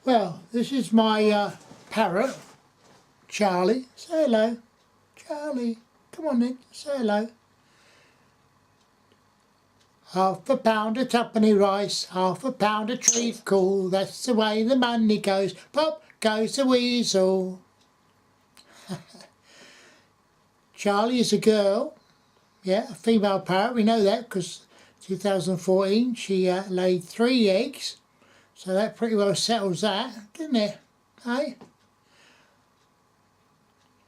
Well, this is my parrot, Charlie. Say hello. Charlie, come on then, say hello. Half a pound of tuppenny rice, half a pound of treacle, that's the way the money goes. Pop goes the weasel. Charlie is a girl, yeah, a female parrot. We know that because 2014 she laid 3 eggs. So that pretty well settles that, didn't it? Hey?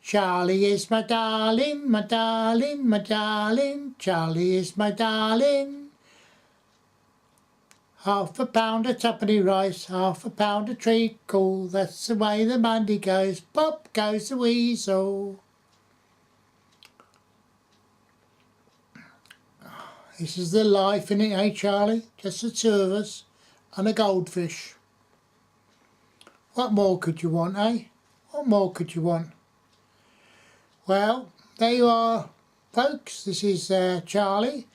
Charlie is my darling, my darling, my darling. Charlie is my darling. Half a pound of tuppenny rice, half a pound of treacle. That's the way the money goes. Pop goes the weasel. This is the life, innit, eh, Charlie? Just the 2 of us and a goldfish. What more could you want, eh? What more could you want? Well, there you are, folks. This is Charlie,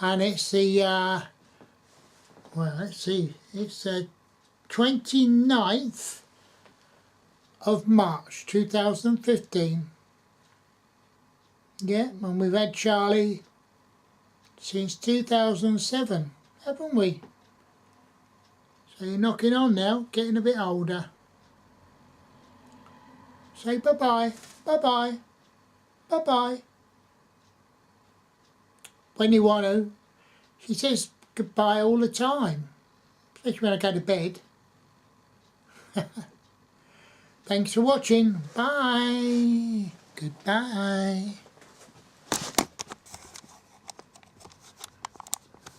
and it's the, well, let's see, it's 29th of March 2015. Yeah, and we've had Charlie since 2007, haven't we? So you're knocking on now, getting a bit older. Say bye-bye, bye-bye, bye-bye. When you want to. She says goodbye all the time, especially when I go to bed. Thanks for watching. Bye. Goodbye.